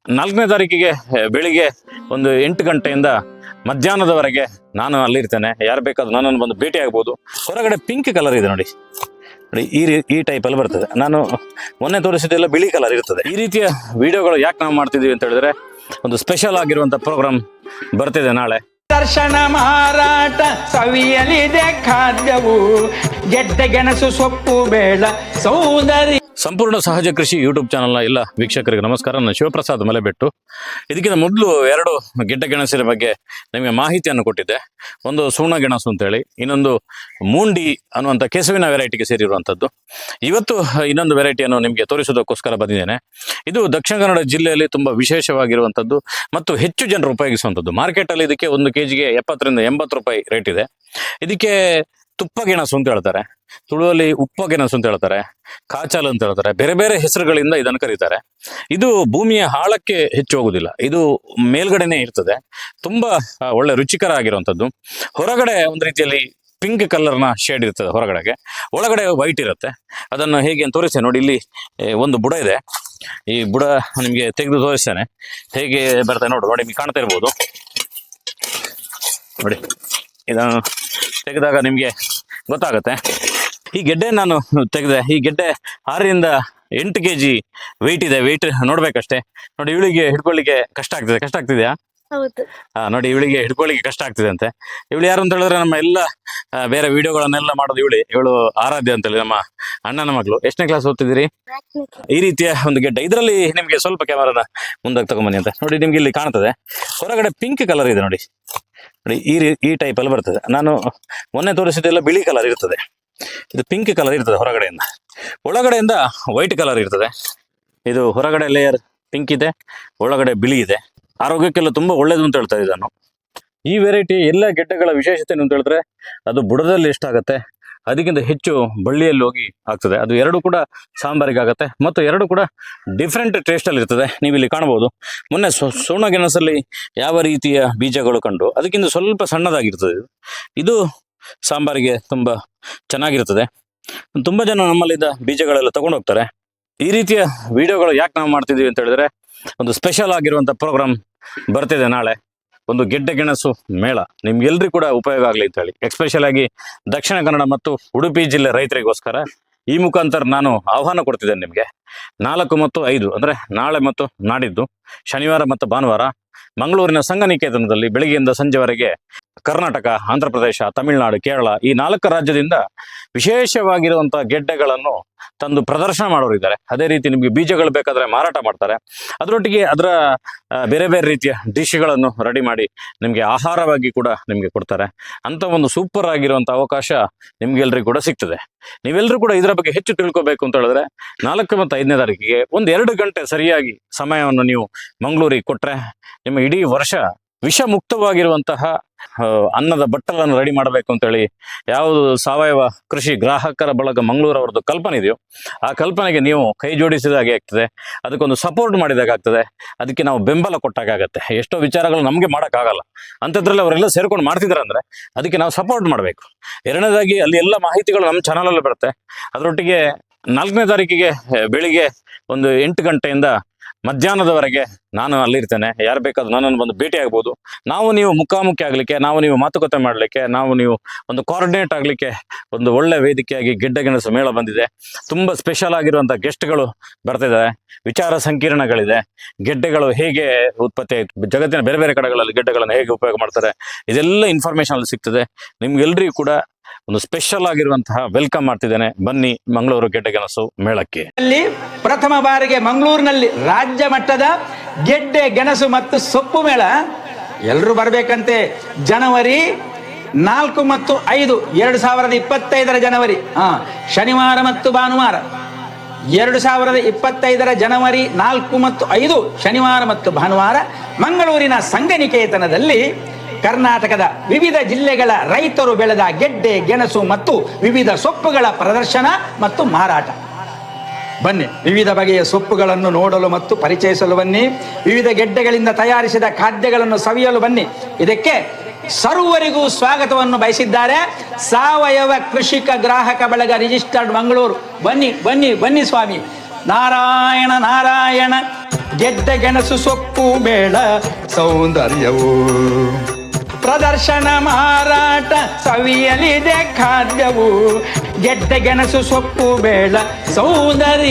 4ನೇ ತಾರೀಕಿಗೆ ಬೆಳಿಗ್ಗೆ ಒಂದು 8 ಗಂಟೆಯಿಂದ ಮಧ್ಯಾಹ್ನದವರೆಗೆ ನಾನು ಅಲ್ಲಿರ್ತೇನೆ. ಯಾರು ಬೇಕಾದ್ರೂ ನನ್ನನ್ನು ಬಂದು ಭೇಟಿ ಆಗ್ಬೋದು. ಹೊರಗಡೆ ಪಿಂಕ್ ಕಲರ್ ಇದೆ ನೋಡಿ, ಈ ಟೈಪಲ್ಲಿ ಬರ್ತದೆ. ನಾನು ಮೊನ್ನೆ ತೋರಿಸಿದ್ದೆಲ್ಲ ಬಿಳಿ ಕಲರ್ ಇರ್ತದೆ. ಈ ರೀತಿಯ ವಿಡಿಯೋಗಳು ಯಾಕೆ ನಾವು ಮಾಡ್ತಿದ್ದೀವಿ ಅಂತ ಹೇಳಿದ್ರೆ, ಒಂದು ಸ್ಪೆಷಲ್ ಆಗಿರುವಂಥ ಪ್ರೋಗ್ರಾಮ್ ಬರ್ತಿದೆ ನಾಳೆ. ದರ್ಶನ ಮಾರಾಟ ಸವಿಯಲಿದೆ ಖಾದ್ಯವು, ಗೆಡ್ಡೆ ಗೆಣಸು ಸೊಪ್ಪು ಬೇಳ ಸೌಂದರ್ಯ. ಸಂಪೂರ್ಣ ಸಹಜ ಕೃಷಿ ಯೂಟ್ಯೂಬ್ ಚಾನಲ್ನ ಎಲ್ಲ ವೀಕ್ಷಕರಿಗೆ ನಮಸ್ಕಾರ. ನಾನು ಶಿವಪ್ರಸಾದ್ ಮಲೆಬೆಟ್ಟು. ಇದಕ್ಕಿಂತ ಮೊದಲು 2 ಗೆಡ್ಡೆ ಗೆಣಸಿನ ಬಗ್ಗೆ ನಿಮಗೆ ಮಾಹಿತಿಯನ್ನು ಕೊಟ್ಟಿದ್ದೆ. ಒಂದು ಸುಣ್ಣ ಗೆಣಸು ಅಂತೇಳಿ, ಇನ್ನೊಂದು ಮೂಂಡಿ ಅನ್ನುವಂಥ ಕೆಸುವಿನ ವೆರೈಟಿಗೆ ಸೇರಿರುವಂಥದ್ದು. ಇವತ್ತು ಇನ್ನೊಂದು ವೆರೈಟಿಯನ್ನು ನಿಮಗೆ ತೋರಿಸೋದಕ್ಕೋಸ್ಕರ ಬಂದಿದ್ದೇನೆ. ಇದು ದಕ್ಷಿಣ ಕನ್ನಡ ಜಿಲ್ಲೆಯಲ್ಲಿ ತುಂಬ ವಿಶೇಷವಾಗಿರುವಂಥದ್ದು ಮತ್ತು ಹೆಚ್ಚು ಜನರು ಉಪಯೋಗಿಸುವಂಥದ್ದು. ಮಾರ್ಕೆಟಲ್ಲಿ ಇದಕ್ಕೆ 1 kg 70 ರಿಂದ 80 ರೂಪಾಯಿ ರೇಟ್ ಇದೆ. ಇದಕ್ಕೆ ತುಪ್ಪ ಗೆಣಸು ಅಂತ ಹೇಳ್ತಾರೆ, ತುಳುವಲ್ಲಿ ಉಪ್ಪ ಗೆಣಸು ಅಂತ ಹೇಳ್ತಾರೆ, ಕಾಚಾಲ್ ಅಂತ ಹೇಳ್ತಾರೆ, ಬೇರೆ ಬೇರೆ ಹೆಸರುಗಳಿಂದ ಇದನ್ನು ಕರೀತಾರೆ. ಇದು ಭೂಮಿಯ ಆಳಕ್ಕೆ ಹೆಚ್ಚು ಹೋಗುದಿಲ್ಲ, ಇದು ಮೇಲ್ಗಡೆನೆ ಇರ್ತದೆ. ತುಂಬಾ ಒಳ್ಳೆ ರುಚಿಕರ ಆಗಿರುವಂಥದ್ದು. ಹೊರಗಡೆ ಒಂದು ರೀತಿಯಲ್ಲಿ ಪಿಂಕ್ ಕಲರ್ನ ಶೇಡ್ ಇರ್ತದೆ ಹೊರಗಡೆಗೆ, ಒಳಗಡೆ ವೈಟ್ ಇರುತ್ತೆ. ಅದನ್ನು ಹೇಗೆ ಅಂತ ತೋರಿಸ್ತೇನೆ ನೋಡಿ. ಇಲ್ಲಿ ಒಂದು ಬುಡ ಇದೆ, ಈ ಬುಡ ನಿಮಗೆ ತೆಗೆದು ತೋರಿಸ್ತೇನೆ ಹೇಗೆ ಬರ್ತದೆ. ನೋಡಿ ನಿಮಗೆ ಕಾಣ್ತಾ ಇರ್ಬೋದು ನೋಡಿ. ಇದನ್ನು ತೆಗೆದಾಗ ನಿಮಗೆ ಗೊತ್ತಾಗುತ್ತೆ. ಈ ಗೆಡ್ಡೆ ನಾನು ತೆಗೆದೆ. ಈ ಗೆಡ್ಡೆ 6 ರಿಂದ 8 kg ವೆಯ್ಟ್ ಇದೆ. ವೆಯ್ಟ್ ನೋಡ್ಬೇಕಷ್ಟೇ. ನೋಡಿ, ಇವಳಿಗೆ ಹಿಡ್ಕೊಳ್ಳಿಕ್ಕೆ ಕಷ್ಟ ಆಗ್ತಿದೆಯಾ? ನೋಡಿ, ಇವಳಿಗೆ ಹಿಡ್ಕೊಳ್ಳಿಕ್ಕೆ ಕಷ್ಟ ಆಗ್ತಿದೆ ಅಂತೆ. ಇವಳು ಯಾರು ಅಂತ ಹೇಳಿದ್ರೆ, ನಮ್ಮ ಎಲ್ಲ ಬೇರೆ ವಿಡಿಯೋಗಳನ್ನೆಲ್ಲ ಮಾಡೋದು ಇವಳು ಆರಾಧ್ಯ ಅಂತೇಳಿ, ನಮ್ಮ ಅಣ್ಣನ ಮಗಳು. ಎಷ್ಟನೇ ಕ್ಲಾಸ್ ಓದ್ತಿದ್ದೀರಿ? ಈ ರೀತಿಯ ಒಂದು ಗೆಡ್ಡೆ. ಇದರಲ್ಲಿ ನಿಮಗೆ ಸ್ವಲ್ಪ ಕ್ಯಾಮರಾನ ಮುಂದಕ್ಕೆ ತಗೊಂಬನ್ನಿ ಅಂತ ನೋಡಿ. ನಿಮ್ಗೆ ಇಲ್ಲಿ ಕಾಣ್ತದೆ, ಹೊರಗಡೆ ಪಿಂಕ್ ಕಲರ್ ಇದೆ ನೋಡಿ. ಈ ಟೈಪಲ್ಲಿ ಬರ್ತದೆ. ನಾನು ಮೊನ್ನೆ ತೋರಿಸಿದ್ದೆಲ್ಲ ಬಿಳಿ ಕಲರ್ ಇರ್ತದೆ, ಇದು ಪಿಂಕ್ ಕಲರ್ ಇರ್ತದೆ ಹೊರಗಡೆಯಿಂದ. ಒಳಗಡೆಯಿಂದ ವೈಟ್ ಕಲರ್ ಇರ್ತದೆ. ಇದು ಹೊರಗಡೆ ಲೇಯರ್ ಪಿಂಕ್ ಇದೆ, ಒಳಗಡೆ ಬಿಳಿ ಇದೆ. ಆರೋಗ್ಯಕ್ಕೆಲ್ಲ ತುಂಬ ಒಳ್ಳೇದು ಅಂತ ಹೇಳ್ತಾರೆ ಇದನ್ನು. ಈ ವೆರೈಟಿ ಎಲ್ಲ ಗೆಡ್ಡೆಗಳ ವಿಶೇಷತೆ ಅಂತ ಹೇಳಿದ್ರೆ, ಅದು ಬುಡದಲ್ಲಿ ಎಷ್ಟಾಗತ್ತೆ ಅದಕ್ಕಿಂತ ಹೆಚ್ಚು ಬಳ್ಳಿಯಲ್ಲಿ ಹೋಗಿ ಆಗ್ತದೆ. ಅದು 2 ಕೂಡ ಸಾಂಬಾರಿಗೆ ಆಗುತ್ತೆ ಮತ್ತು 2 ಕೂಡ ಡಿಫ್ರೆಂಟ್ ಟೇಸ್ಟಲ್ಲಿ ಇರ್ತದೆ. ನೀವು ಇಲ್ಲಿ ಕಾಣ್ಬೋದು, ಮೊನ್ನೆ ಸುಣ್ಣ ಗೆಣಸಲ್ಲಿ ಯಾವ ರೀತಿಯ ಬೀಜಗಳು ಕಂಡು ಅದಕ್ಕಿಂತ ಸ್ವಲ್ಪ ಸಣ್ಣದಾಗಿರ್ತದೆ. ಇದು ಸಾಂಬಾರಿಗೆ ತುಂಬ ಚೆನ್ನಾಗಿರ್ತದೆ. ತುಂಬ ಜನ ನಮ್ಮಲ್ಲಿದ್ದ ಬೀಜಗಳೆಲ್ಲ ತಗೊಂಡು ಹೋಗ್ತಾರೆ. ಈ ರೀತಿಯ ವಿಡಿಯೋಗಳು ಯಾಕೆ ನಾವು ಮಾಡ್ತಿದ್ದೀವಿ ಅಂತ ಹೇಳಿದ್ರೆ, ಒಂದು ಸ್ಪೆಷಲ್ ಆಗಿರುವಂಥ ಪ್ರೋಗ್ರಾಮ್ ಬರ್ತಿದೆ ನಾಳೆ. ಒಂದು ಗೆಡ್ಡೆ ಗೆಣಸು ಮೇಳ ನಿಮ್ಗೆಲ್ರಿಗೂ ಕೂಡ ಉಪಯೋಗ ಆಗಲಿ ಅಂತ ಹೇಳಿ, ಎಕ್ಸ್ಪೆಷಲ್ ಆಗಿ ದಕ್ಷಿಣ ಕನ್ನಡ ಮತ್ತು ಉಡುಪಿ ಜಿಲ್ಲೆ ರೈತರಿಗೋಸ್ಕರ ಈ ಮುಖಾಂತರ ನಾನು ಆಹ್ವಾನ ಕೊಡ್ತಿದ್ದೇನೆ ನಿಮಗೆ. 4 ಮತ್ತು 5 ಅಂದರೆ ನಾಳೆ ಮತ್ತು ನಾಡಿದ್ದು, ಶನಿವಾರ ಮತ್ತು ಭಾನುವಾರ ಮಂಗಳೂರಿನ ಸಂಘನಿಕೇತನದಲ್ಲಿ ಬೆಳಗ್ಗೆಯಿಂದ ಸಂಜೆವರೆಗೆ ಕರ್ನಾಟಕ, ಆಂಧ್ರ ಪ್ರದೇಶ, ತಮಿಳುನಾಡು, ಕೇರಳ ಈ 4 ರಾಜ್ಯದಿಂದ ವಿಶೇಷವಾಗಿರುವಂಥ ಗೆಡ್ಡೆಗಳನ್ನು ತಂದು ಪ್ರದರ್ಶನ ಮಾಡೋರಿದ್ದಾರೆ. ಅದೇ ರೀತಿ ನಿಮಗೆ ಬೀಜಗಳು ಬೇಕಾದರೆ ಮಾರಾಟ ಮಾಡ್ತಾರೆ. ಅದರೊಟ್ಟಿಗೆ ಅದರ ಬೇರೆ ಬೇರೆ ರೀತಿಯ ಡಿಶ್ಗಳನ್ನು ರೆಡಿ ಮಾಡಿ ನಿಮಗೆ ಆಹಾರವಾಗಿ ಕೂಡ ನಿಮಗೆ ಕೊಡ್ತಾರೆ. ಅಂಥ ಒಂದು ಸೂಪರ್ ಆಗಿರುವಂಥ ಅವಕಾಶ ನಿಮ್ಗೆಲ್ರಿಗೂ ಕೂಡ ಸಿಗ್ತದೆ. ನೀವೆಲ್ಲರೂ ಕೂಡ ಇದರ ಬಗ್ಗೆ ಹೆಚ್ಚು ತಿಳ್ಕೊಬೇಕು ಅಂತ ಹೇಳಿದ್ರೆ 4 ಮತ್ತು 5ನೇ ತಾರೀಕಿಗೆ ಒಂದು 2 ಗಂಟೆ ಸರಿಯಾಗಿ ಸಮಯವನ್ನು ನೀವು ಮಂಗಳೂರಿಗೆ ಕೊಟ್ಟರೆ, ನಿಮ್ಮ ಇಡೀ ವರ್ಷ ವಿಷಮುಕ್ತವಾಗಿರುವಂತಹ ಅನ್ನದ ಬಟ್ಟಲನ್ನು ರೆಡಿ ಮಾಡಬೇಕು ಅಂತೇಳಿ ಯಾವುದು ಸಾವಯವ ಕೃಷಿ ಗ್ರಾಹಕರ ಬಳಗ ಮಂಗಳೂರವ್ರದ್ದು ಕಲ್ಪನೆ ಇದೆಯೋ, ಆ ಕಲ್ಪನೆಗೆ ನೀವು ಕೈ ಜೋಡಿಸಿದಾಗೆ ಆಗ್ತದೆ. ಅದಕ್ಕೊಂದು ಸಪೋರ್ಟ್ ಮಾಡಿದಾಗ ಆಗ್ತದೆ. ಅದಕ್ಕೆ ನಾವು ಬೆಂಬಲ ಕೊಟ್ಟಾಗತ್ತೆ. ಎಷ್ಟೋ ವಿಚಾರಗಳು ನಮಗೆ ಮಾಡೋಕ್ಕಾಗಲ್ಲ, ಅಂಥದ್ರಲ್ಲಿ ಅವರೆಲ್ಲ ಸೇರ್ಕೊಂಡು ಮಾಡ್ತಿದ್ದಾರೆ ಅಂದರೆ ಅದಕ್ಕೆ ನಾವು ಸಪೋರ್ಟ್ ಮಾಡಬೇಕು. 2ನೇದಾಗಿ ಅಲ್ಲಿ ಎಲ್ಲ ಮಾಹಿತಿಗಳು ನಮ್ಮ ಚಾನಲಲ್ಲಿ ಬರುತ್ತೆ. ಅದರೊಟ್ಟಿಗೆ 4ನೇ ತಾರೀಕಿಗೆ ಬೆಳಿಗ್ಗೆ ಒಂದು 8 ಗಂಟೆಯಿಂದ ಮಧ್ಯಾಹ್ನದವರೆಗೆ ನಾನು ಅಲ್ಲಿರ್ತೇನೆ. ಯಾರು ಬೇಕಾದ್ರೂ ನನ್ನನ್ನು ಬಂದು ಭೇಟಿ ಆಗ್ಬೋದು. ನಾವು ನೀವು ಮುಖಾಮುಖಿ ಆಗಲಿಕ್ಕೆ, ನಾವು ನೀವು ಮಾತುಕತೆ ಮಾಡಲಿಕ್ಕೆ, ನಾವು ನೀವು ಒಂದು ಕೋಆರ್ಡಿನೇಟ್ ಆಗಲಿಕ್ಕೆ ಒಂದು ಒಳ್ಳೆ ವೇದಿಕೆಯಾಗಿ ಗೆಡ್ಡೆ ಗೆಣಸು ಮೇಳ ಬಂದಿದೆ. ತುಂಬ ಸ್ಪೆಷಲ್ ಆಗಿರುವಂಥ ಗೆಸ್ಟ್ಗಳು ಬರ್ತಿದ್ದಾರೆ. ವಿಚಾರ ಸಂಕಿರಣಗಳಿದೆ. ಗೆಡ್ಡೆಗಳು ಹೇಗೆ ಉತ್ಪತ್ತಿ ಆಯಿತು, ಜಗತ್ತಿನ ಬೇರೆ ಬೇರೆ ಕಡೆಗಳಲ್ಲಿ ಗೆಡ್ಡೆಗಳನ್ನು ಹೇಗೆ ಉಪಯೋಗ ಮಾಡ್ತಾರೆ, ಇದೆಲ್ಲ ಇನ್ಫಾರ್ಮೇಷನ್ ಅಲ್ಲಿ ಸಿಗ್ತದೆ. ನಿಮ್ಗೆಲ್ರಿಗೂ ಕೂಡ ಒಂದು ಸ್ಪೆಷಲ್ ಆಗಿರುವಂತಹ ವೆಲ್ಕಮ್ ಮಾಡ್ತಿದ್ದೇನೆ. ಬನ್ನಿ ಮಂಗಳೂರು ಗೆಡ್ಡೆ ಗೆಣಸು ಮೇಳಕ್ಕೆ. ಪ್ರಥಮ ಬಾರಿಗೆ ಮಂಗಳೂರಿನಲ್ಲಿ ರಾಜ್ಯ ಮಟ್ಟದ ಗೆಡ್ಡೆ ಗೆಣಸು ಮತ್ತು ಸೊಪ್ಪು ಮೇಳ. ಎಲ್ಲರೂ ಬರಬೇಕಂತೆ. ಜನವರಿ 4 ಮತ್ತು 5 2025 ಜನವರಿ, ಶನಿವಾರ ಮತ್ತು ಭಾನುವಾರ. 2025 ಜನವರಿ 4 ಮತ್ತು 5 ಶನಿವಾರ ಮತ್ತು ಭಾನುವಾರ ಮಂಗಳೂರಿನ ಸಂಘನಿಕೇತನದಲ್ಲಿ ಕರ್ನಾಟಕದ ವಿವಿಧ ಜಿಲ್ಲೆಗಳ ರೈತರು ಬೆಳೆದ ಗೆಡ್ಡೆ ಗೆಣಸು ಮತ್ತು ವಿವಿಧ ಸೊಪ್ಪುಗಳ ಪ್ರದರ್ಶನ ಮತ್ತು ಮಾರಾಟ. ಬನ್ನಿ, ವಿವಿಧ ಬಗೆಯ ಸೊಪ್ಪುಗಳನ್ನು ನೋಡಲು ಮತ್ತು ಪರಿಚಯಿಸಲು ಬನ್ನಿ. ವಿವಿಧ ಗೆಡ್ಡೆಗಳಿಂದ ತಯಾರಿಸಿದ ಖಾದ್ಯಗಳನ್ನು ಸವಿಯಲು ಬನ್ನಿ. ಇದಕ್ಕೆ ಸರ್ವರಿಗೂ ಸ್ವಾಗತವನ್ನು ಬಯಸಿದ್ದಾರೆ ಸಾವಯವ ಕೃಷಿಕ ಗ್ರಾಹಕ ಬಳಗ ರಿಜಿಸ್ಟರ್ಡ್ ಮಂಗಳೂರು. ಬನ್ನಿ ಬನ್ನಿ ಬನ್ನಿ ಸ್ವಾಮಿ. ನಾರಾಯಣ ನಾರಾಯಣ. ಗೆಡ್ಡೆ ಗೆಣಸು ಸೊಪ್ಪು ಬೇಳ ಸೌಂದರ್ಯವು ಪ್ರದರ್ಶನ ಮಾರಾಟ ಸವಿಯಲಿದೆ ಖಾದ್ಯವು ಗೆಡ್ಡೆ ಗೆಣಸು ಸೊಪ್ಪು ಬೇಳ ಸೌಂದರ್ಯ